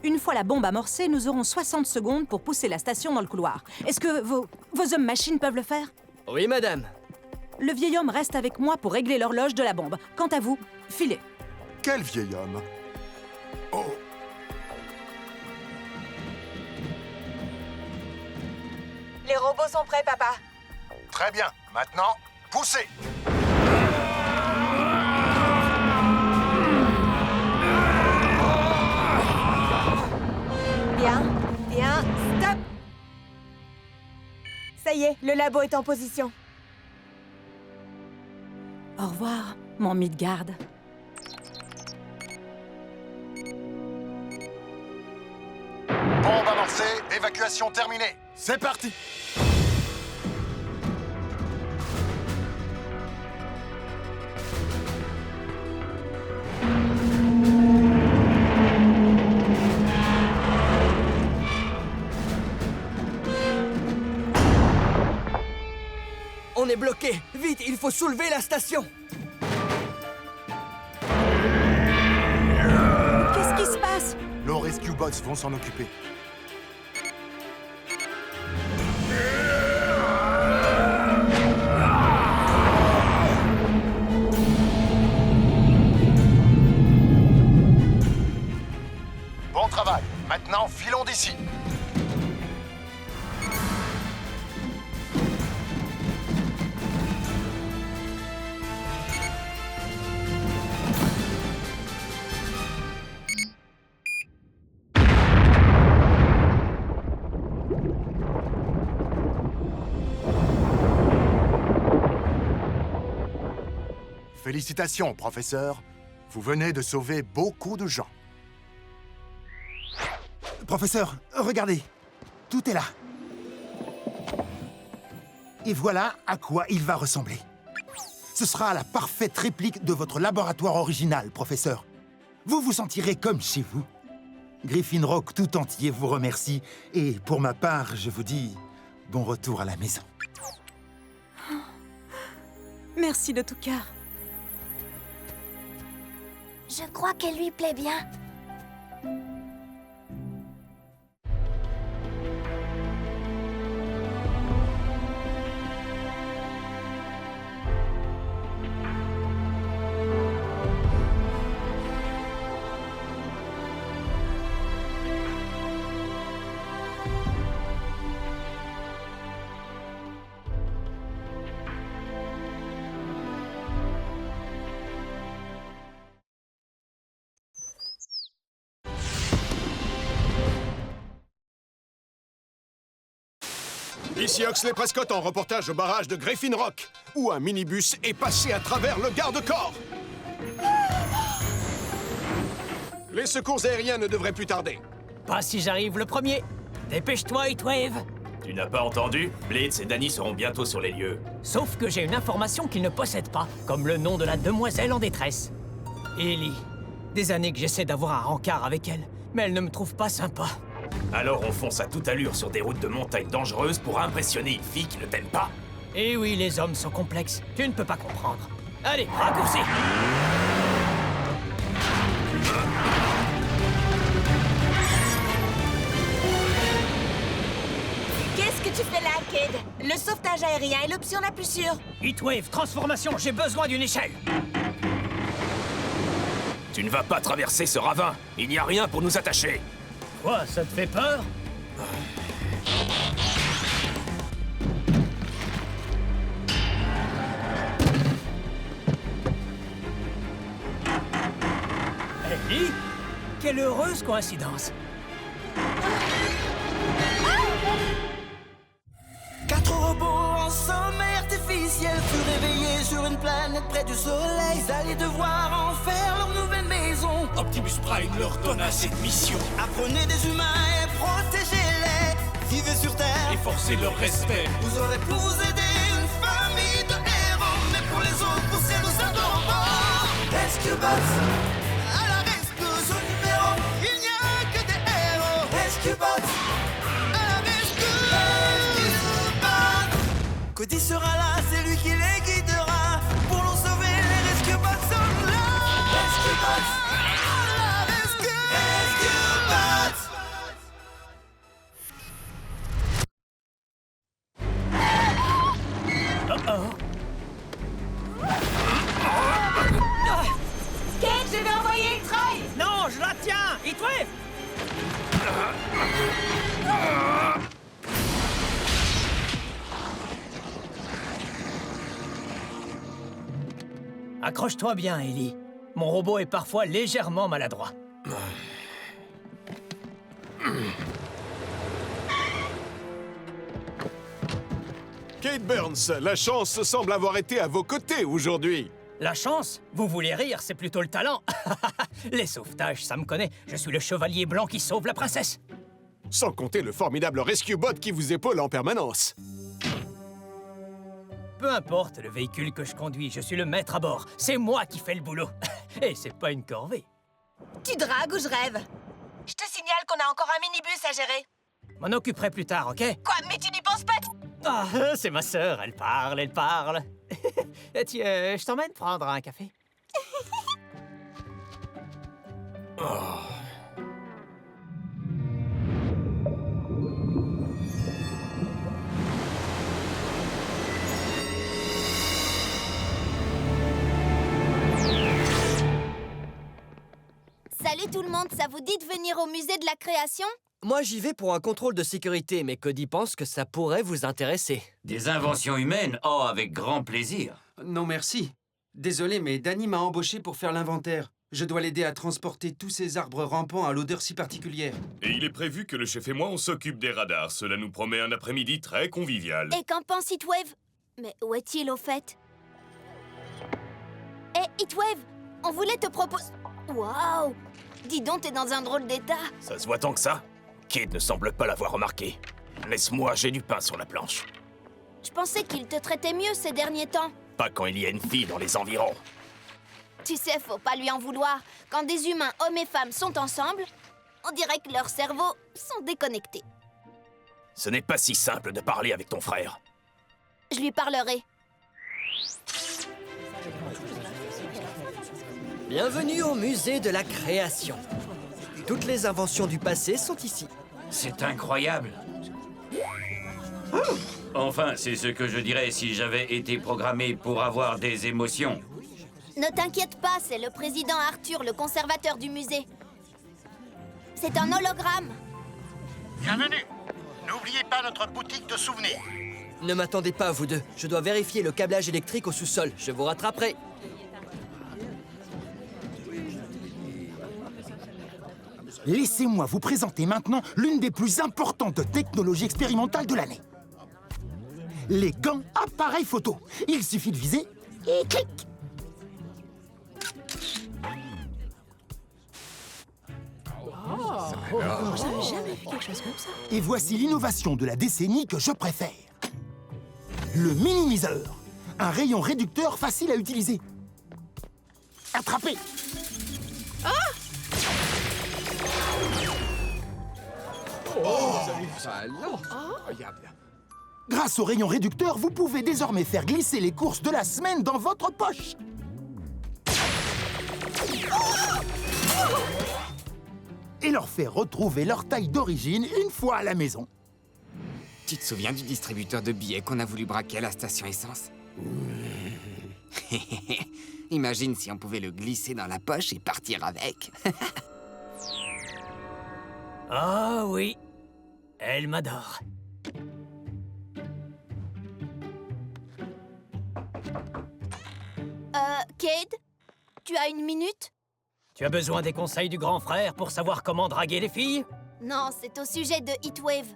Une fois la bombe amorcée, nous aurons 60 secondes pour pousser la station dans le couloir. Est-ce que vos hommes-machines peuvent le faire? Oui, madame. Le vieil homme reste avec moi pour régler l'horloge de la bombe. Quant à vous, filez. Quel vieil homme? Oh! Les robots sont prêts, papa. Très bien. Maintenant, poussez! Bien, bien, stop! Ça y est, le labo est en position. Au revoir, mon Midgard. Bombe amorcée, évacuation terminée. C'est parti! On est bloqué. Vite, il faut soulever la station. Qu'est-ce qui se passe? Nos rescue bots vont s'en occuper. Bon travail. Maintenant, filons d'ici. Félicitations, professeur. Vous venez de sauver beaucoup de gens. Professeur, regardez. Tout est là. Et voilà à quoi il va ressembler. Ce sera la parfaite réplique de votre laboratoire original, professeur. Vous vous sentirez comme chez vous. Griffin Rock tout entier vous remercie. Et pour ma part, je vous dis bon retour à la maison. Merci de tout cœur. Je crois qu'elle lui plaît bien. Ici Oxley Prescott en reportage au barrage de Griffin Rock, où un minibus est passé à travers le garde-corps. Les secours aériens ne devraient plus tarder. Pas si j'arrive le premier. Dépêche-toi, Heatwave. Tu n'as pas entendu? Blitz et Danny seront bientôt sur les lieux. Sauf que j'ai une information qu'ils ne possèdent pas, comme le nom de la demoiselle en détresse. Ellie. Des années que j'essaie d'avoir un rencard avec elle, mais elle ne me trouve pas sympa. Alors on fonce à toute allure sur des routes de montagne dangereuses pour impressionner une fille qui ne t'aime pas? Eh oui, les hommes sont complexes. Tu ne peux pas comprendre. Allez, raccourci! Qu'est-ce que tu fais là, Kid? Le sauvetage aérien est l'option la plus sûre. Heatwave, transformation, j'ai besoin d'une échelle. Tu ne vas pas traverser ce ravin. Il n'y a rien pour nous attacher. Quoi, ça te fait peur? Ellie? Quelle heureuse coïncidence. 4 robots en sommeil artificiel furent réveillés sur une planète près du soleil. Ils allaient devoir en faire leur nouvelle maison. Optimus Prime leur donna cette mission. Apprenez des humains et protégez-les. Vivez sur Terre et forcez leur respect. Vous aurez pour vous aider une famille de héros, mais pour les autres, vous serez nos adorables. Rescue Bots, à la rescousse, au numéro, il n'y a que des héros. Rescue Bots, à la rescousse. Rescue Bots. Cody sera là, c'est lui qui les guidera. Pour nous sauver, les Rescue Bots sont là. Rescue Bots, à la rescue. Rescue Bots. Kate, je vais envoyer Troy! Non, je la tiens! Heatwave! Accroche-toi bien, Ellie. Mon robot est parfois légèrement maladroit. Kate Burns, la chance semble avoir été à vos côtés aujourd'hui. La chance? Vous voulez rire, c'est plutôt le talent. Les sauvetages, ça me connaît. Je suis le chevalier blanc qui sauve la princesse. Sans compter le formidable Rescue Bot qui vous épaule en permanence. Peu importe le véhicule que je conduis, je suis le maître à bord. C'est moi qui fais le boulot. Et c'est pas une corvée. Tu dragues ou je rêve? Je te signale qu'on a encore un minibus à gérer. M'en occuperai plus tard, ok? Quoi? Mais tu n'y penses pas? Ah, c'est ma sœur, elle parle, elle parle. Je t'emmène prendre un café. Salut tout le monde, ça vous dit de venir au musée de la création? Moi, j'y vais pour un contrôle de sécurité, mais Cody pense que ça pourrait vous intéresser. Des inventions humaines? Oh, avec grand plaisir. Non, merci. Désolé, mais Danny m'a embauché pour faire l'inventaire. Je dois l'aider à transporter tous ces arbres rampants à l'odeur si particulière. Et il est prévu que le chef et moi, on s'occupe des radars. Cela nous promet un après-midi très convivial. Et qu'en pense Heatwave? Mais où est-il au fait? Eh, Heatwave, on voulait te proposer... Waouh! Dis donc, t'es dans un drôle d'état. Ça se voit tant que ça? Kid ne semble pas l'avoir remarqué. Laisse-moi, j'ai du pain sur la planche. Je pensais qu'il te traitait mieux ces derniers temps. Pas quand il y a une fille dans les environs. Tu sais, faut pas lui en vouloir. Quand des humains, hommes et femmes, sont ensemble, on dirait que leurs cerveaux sont déconnectés. Ce n'est pas si simple de parler avec ton frère. Je lui parlerai. Bienvenue au musée de la création. Toutes les inventions du passé sont ici. C'est incroyable. Enfin, c'est ce que je dirais si j'avais été programmé pour avoir des émotions. Ne t'inquiète pas, c'est le président Arthur, le conservateur du musée. C'est un hologramme. Bienvenue. N'oubliez pas notre boutique de souvenirs. Ne m'attendez pas, vous deux. Je dois vérifier le câblage électrique au sous-sol. Je vous rattraperai. Laissez-moi vous présenter maintenant l'une des plus importantes technologies expérimentales de l'année. Les gants appareils photo. Il suffit de viser et clic. J'avais jamais vu quelque chose comme ça. Et voici l'innovation de la décennie que je préfère. Le minimiseur. Un rayon réducteur facile à utiliser. Attrapez. Ah! Grâce au rayon réducteur, vous pouvez désormais faire glisser les courses de la semaine dans votre poche. Et leur faire retrouver leur taille d'origine une fois à la maison. Tu te souviens du distributeur de billets qu'on a voulu braquer à la station essence? Imagine si on pouvait le glisser dans la poche et partir avec. Ah oui, elle m'adore. Cade, tu as une minute? Tu as besoin des conseils du grand frère pour savoir comment draguer les filles? Non, c'est au sujet de Heatwave.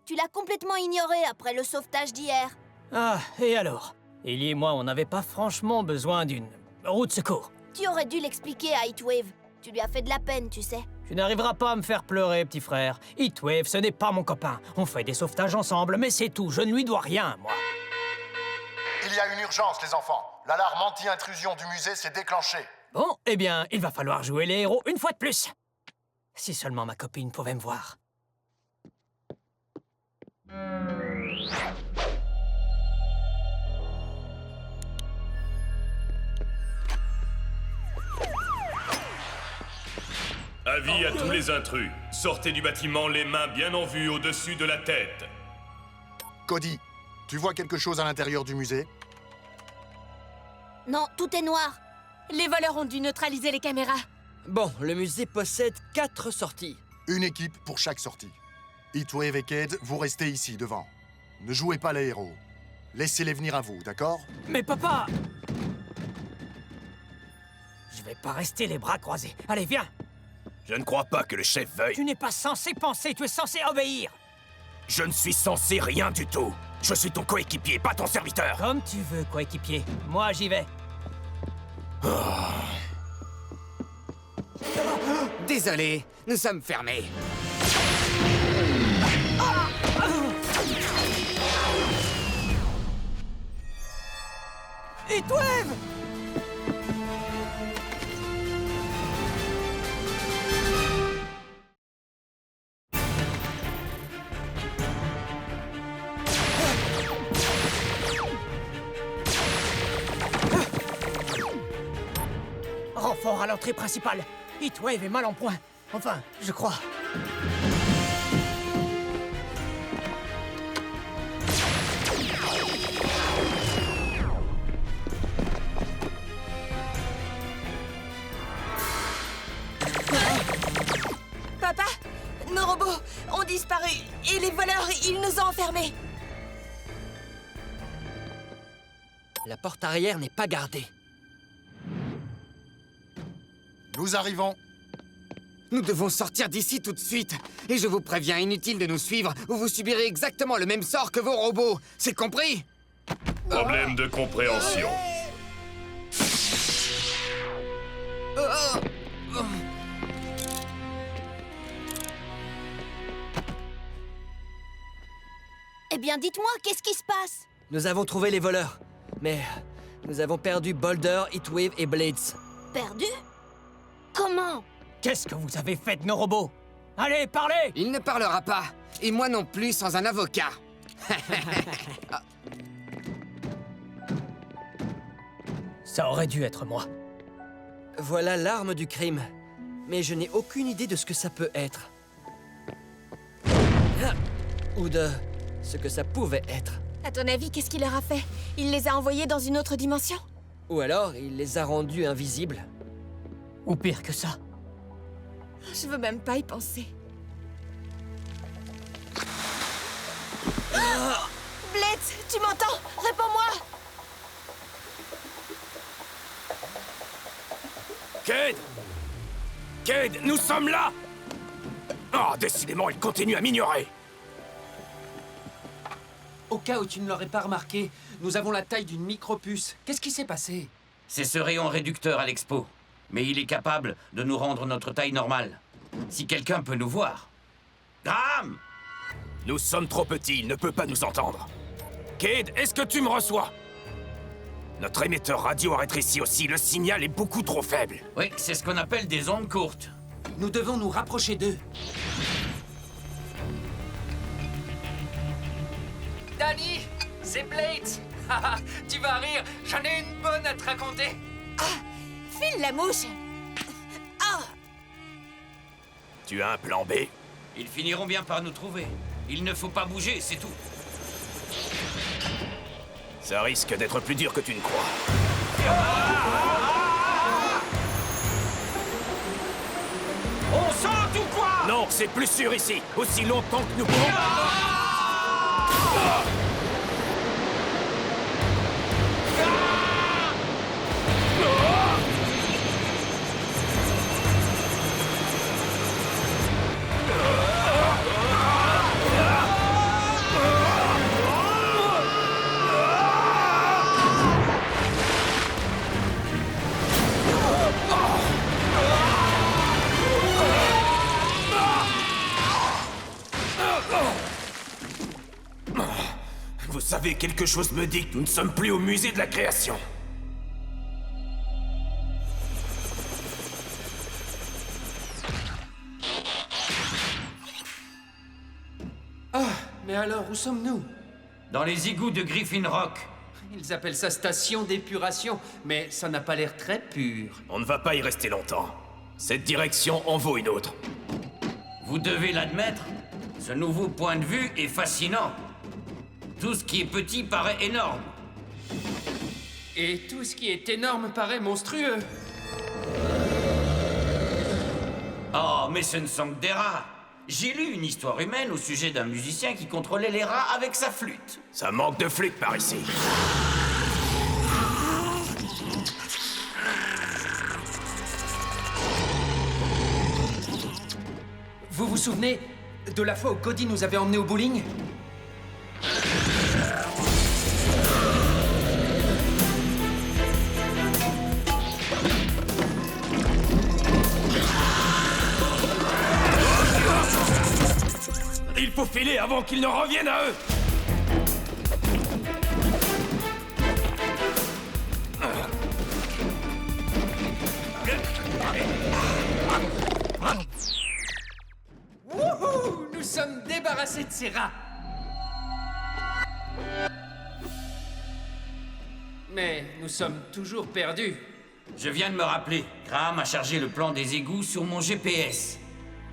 Tu l'as complètement ignoré après le sauvetage d'hier. Ah, et alors? Ellie et moi, on n'avait pas franchement besoin d'une roue de secours. Tu aurais dû l'expliquer à Heatwave. Tu lui as fait de la peine, tu sais. Tu n'arriveras pas à me faire pleurer, petit frère. Heatwave, ce n'est pas mon copain. On fait des sauvetages ensemble, mais c'est tout. Je ne lui dois rien, moi. Il y a une urgence, les enfants. L'alarme anti-intrusion du musée s'est déclenchée. Bon, eh bien, il va falloir jouer les héros une fois de plus. Si seulement ma copine pouvait me voir. Avis à tous les intrus. Sortez du bâtiment les mains bien en vue au-dessus de la tête. Cody, tu vois quelque chose à l'intérieur du musée? Non, tout est noir. Les voleurs ont dû neutraliser les caméras. Bon, le musée possède 4 sorties. Une équipe pour chaque sortie. Heatwave et Cade, vous restez ici, devant. Ne jouez pas les héros. Laissez-les venir à vous, d'accord? Mais papa! Je vais pas rester les bras croisés. Allez, viens! Je ne crois pas que le chef veuille. Tu n'es pas censé penser, tu es censé obéir! Je ne suis censé rien du tout. Je suis ton coéquipier, pas ton serviteur. Comme tu veux, coéquipier. Moi, j'y vais. Désolé, nous sommes fermés. Heatwave! Renfort à l'entrée principale. Heatwave est mal en point. Enfin, je crois. Papa, nos robots ont disparu et les voleurs, ils nous ont enfermés. La porte arrière n'est pas gardée. Nous arrivons. Nous devons sortir d'ici tout de suite. Et je vous préviens, inutile de nous suivre, ou vous subirez exactement le même sort que vos robots. C'est compris? Problème de compréhension. Eh bien, dites-moi, qu'est-ce qui se passe? Nous avons trouvé les voleurs. Mais nous avons perdu Boulder, Heatwave et Blades. Perdu? Comment? Qu'est-ce que vous avez fait de nos robots? Allez, parlez! Il ne parlera pas. Et moi non plus sans un avocat. Ça aurait dû être moi. Voilà l'arme du crime. Mais je n'ai aucune idée de ce que ça peut être. Ou de ce que ça pouvait être. À ton avis, qu'est-ce qu'il leur a fait? Il les a envoyés dans une autre dimension? Ou alors, il les a rendus invisibles. Ou pire que ça. Je veux même pas y penser. Blitz, tu m'entends? Réponds-moi! Cade! Cade, nous sommes là! Oh, décidément, il continue à m'ignorer! Au cas où tu ne l'aurais pas remarqué, nous avons la taille d'une micropuce. Qu'est-ce qui s'est passé? C'est ce rayon réducteur à l'expo. Mais il est capable de nous rendre notre taille normale. Si quelqu'un peut nous voir. Graham! Nous sommes trop petits, il ne peut pas nous entendre. Cade, est-ce que tu me reçois? Notre émetteur radio a rétréci aussi, le signal est beaucoup trop faible. Oui, c'est ce qu'on appelle des ondes courtes. Nous devons nous rapprocher d'eux. Danny, c'est Blades. Tu vas rire, j'en ai une bonne à te raconter. File la mouche! Ah! Tu as un plan B? Ils finiront bien par nous trouver. Il ne faut pas bouger, c'est tout. Ça risque d'être plus dur que tu ne crois. On saute ou quoi? Non, c'est plus sûr ici. Aussi longtemps que nous pouvons... savez, quelque chose me dit que nous ne sommes plus au musée de la création. Ah, mais alors, où sommes-nous? Dans les égouts de Griffin Rock. Ils appellent ça station d'épuration, mais ça n'a pas l'air très pur. On ne va pas y rester longtemps. Cette direction en vaut une autre. Vous devez l'admettre, ce nouveau point de vue est fascinant. Tout ce qui est petit paraît énorme. Et tout ce qui est énorme paraît monstrueux. Oh, mais ce ne sont que des rats. J'ai lu une histoire humaine au sujet d'un musicien qui contrôlait les rats avec sa flûte. Ça manque de flûte par ici. Vous vous souvenez de la fois où Cody nous avait emmenés au bowling? Il faut filer avant qu'ils ne reviennent à eux. Wouhou! Nous sommes débarrassés de ces rats. Mais nous sommes toujours perdus. Je viens de me rappeler, Graham a chargé le plan des égouts sur mon GPS.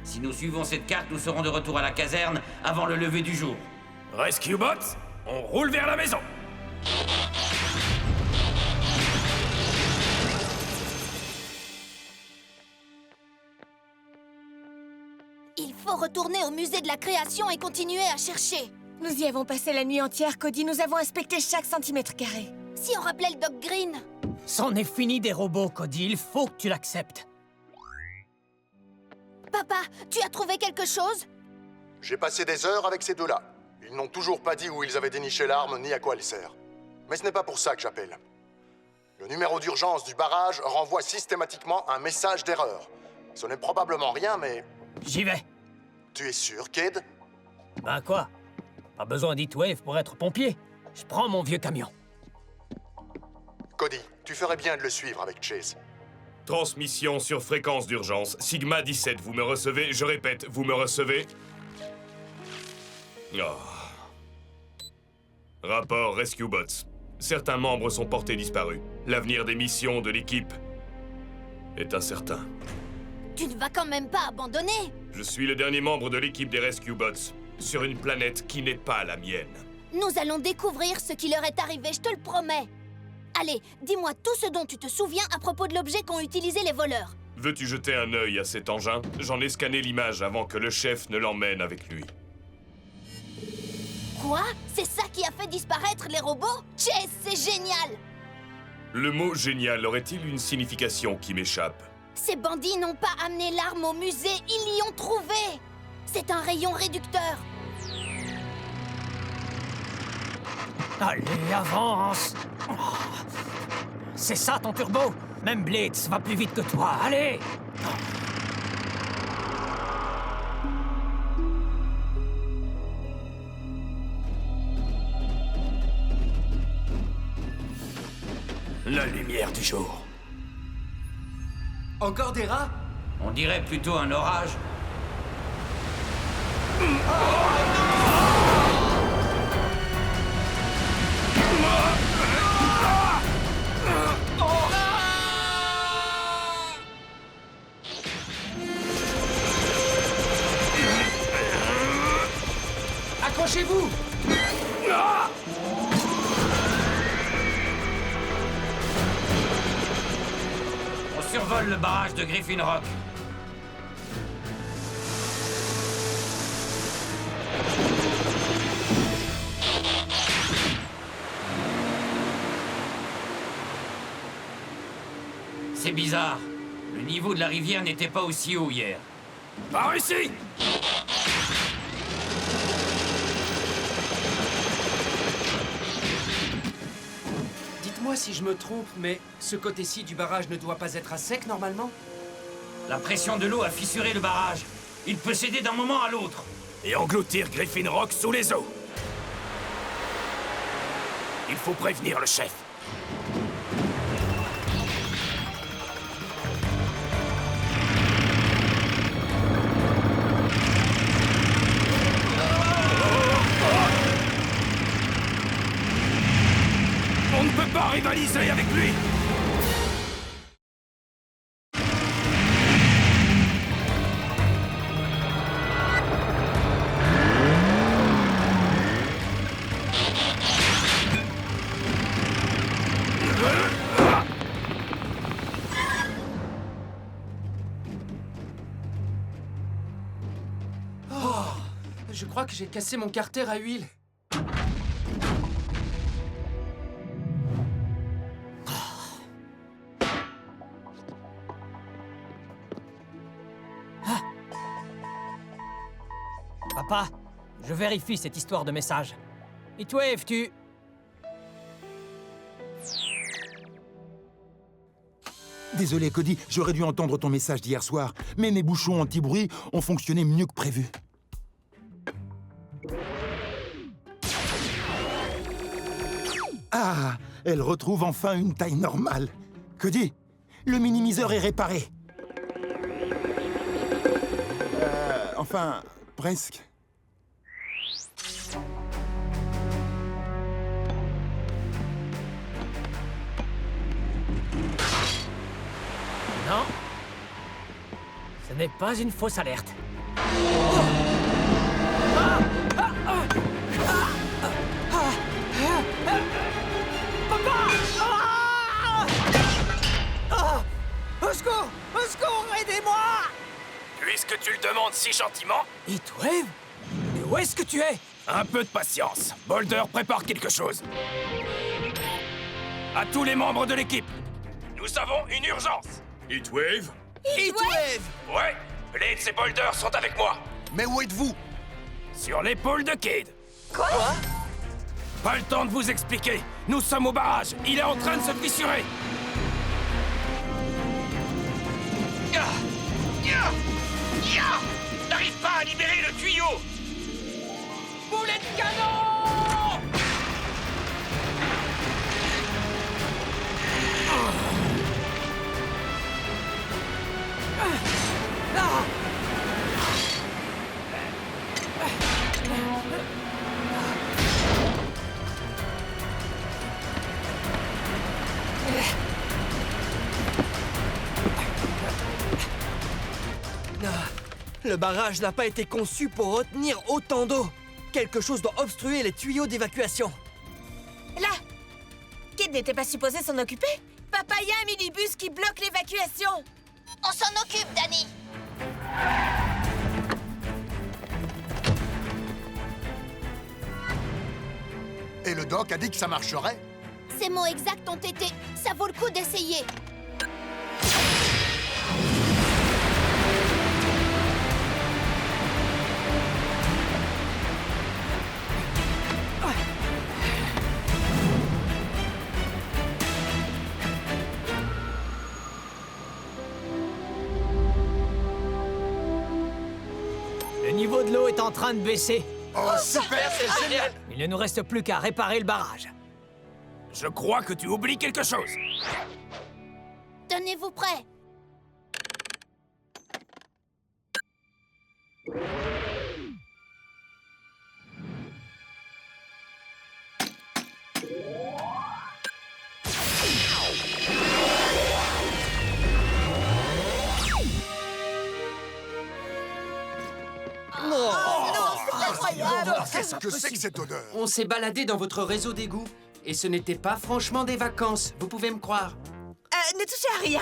Si nous suivons cette carte, nous serons de retour à la caserne avant le lever du jour. Rescue Bots, on roule vers la maison. Il faut retourner au musée de la création et continuer à chercher. Nous y avons passé la nuit entière, Cody. Nous avons inspecté chaque centimètre carré. Si on rappelait le Doc Green. C'en est fini des robots, Cody. Il faut que tu l'acceptes. Papa, tu as trouvé quelque chose? J'ai passé des heures avec ces deux-là. Ils n'ont toujours pas dit où ils avaient déniché l'arme ni à quoi elle sert. Mais ce n'est pas pour ça que j'appelle. Le numéro d'urgence du barrage renvoie systématiquement un message d'erreur. Ce n'est probablement rien, mais... J'y vais. Tu es sûr, Cade? Ben quoi? Pas besoin d'Heatwave pour être pompier. Je prends mon vieux camion. Cody, tu ferais bien de le suivre avec Chase. Transmission sur fréquence d'urgence. Sigma 17, vous me recevez? Je répète, vous me recevez? Oh. Rapport Rescue Bots. Certains membres sont portés disparus. L'avenir des missions de l'équipe est incertain. Tu ne vas quand même pas abandonner? Je suis le dernier membre de l'équipe des Rescue Bots, sur une planète qui n'est pas la mienne. Nous allons découvrir ce qui leur est arrivé, je te le promets. Allez, dis-moi tout ce dont tu te souviens à propos de l'objet qu'ont utilisé les voleurs. Veux-tu jeter un œil à cet engin? J'en ai scanné l'image avant que le chef ne l'emmène avec lui. Quoi? C'est ça qui a fait disparaître les robots? Chase, c'est génial! Le mot « génial » aurait-il une signification qui m'échappe? Ces bandits n'ont pas amené l'arme au musée, ils l'y ont trouvé! C'est un rayon réducteur. Allez, avance! Oh. C'est ça ton turbo? Même Blitz va plus vite que toi, allez! La lumière du jour. Encore des rats? On dirait plutôt un orage. Accrochez-vous! On survole le barrage de Griffin Rock. C'est bizarre. Le niveau de la rivière n'était pas aussi haut hier. Par ici! Dites-moi si je me trompe, mais ce côté-ci du barrage ne doit pas être à sec normalement? La pression de l'eau a fissuré le barrage. Il peut céder d'un moment à l'autre. Et engloutir Griffin Rock sous les eaux. Il faut prévenir le chef. On ne peut pas rivaliser avec lui. Je crois que j'ai cassé mon carter à huile. Papa, je vérifie cette histoire de message. Heatwave, tu... Désolé, Cody, j'aurais dû entendre ton message d'hier soir, mais mes bouchons anti-bruit ont fonctionné mieux que prévu. Ah, elle retrouve enfin une taille normale. Cody, le minimiseur est réparé. Enfin, presque. Non. Ce n'est pas une fausse alerte. Au secours! Au secours! Aidez-moi! Puisque tu le demandes si gentiment... Heatwave? Mais où est-ce que tu es? Un peu de patience. Boulder prépare quelque chose. À tous les membres de l'équipe, nous avons une urgence. Heatwave? Heatwave! Ouais, Blades et Boulder sont avec moi. Mais où êtes-vous? Sur l'épaule de Cade. Quoi? Pas le temps de vous expliquer. Nous sommes au barrage. Il est en train de se fissurer. N'arrive pas à libérer le tuyau. Boulet de canon! Le barrage n'a pas été conçu pour retenir autant d'eau. Quelque chose doit obstruer les tuyaux d'évacuation. Là! Kid n'était pas supposé s'en occuper? Papa, y a un minibus qui bloque l'évacuation! On s'en occupe, Danny! Et le doc a dit que ça marcherait? Ces mots exacts ont été... Ça vaut le coup d'essayer. Le niveau de l'eau est en train de baisser. Oh, super, c'est génial! Il ne nous reste plus qu'à réparer le barrage. Je crois que tu oublies quelque chose. Tenez-vous prêts. Qu'est-ce que c'est que cette odeur? On s'est baladé dans votre réseau d'égouts. Et ce n'était pas franchement des vacances, vous pouvez me croire. Ne touchez à rien!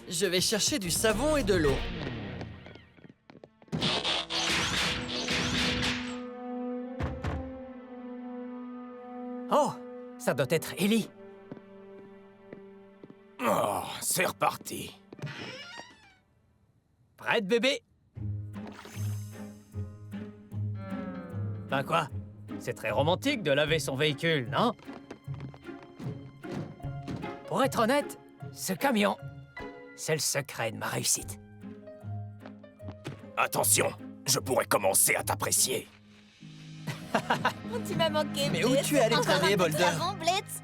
Je vais chercher du savon et de l'eau. Oh, ça doit être Ellie. Oh, c'est reparti. Prête, bébé? Ben quoi? C'est très romantique de laver son véhicule, non? Pour être honnête, ce camion, c'est le secret de ma réussite. Attention, je pourrais commencer à t'apprécier. Tu m'as manqué, Mais où Blitz. tu es allé Encore traîner, un petit Boulder? avant, Blitz.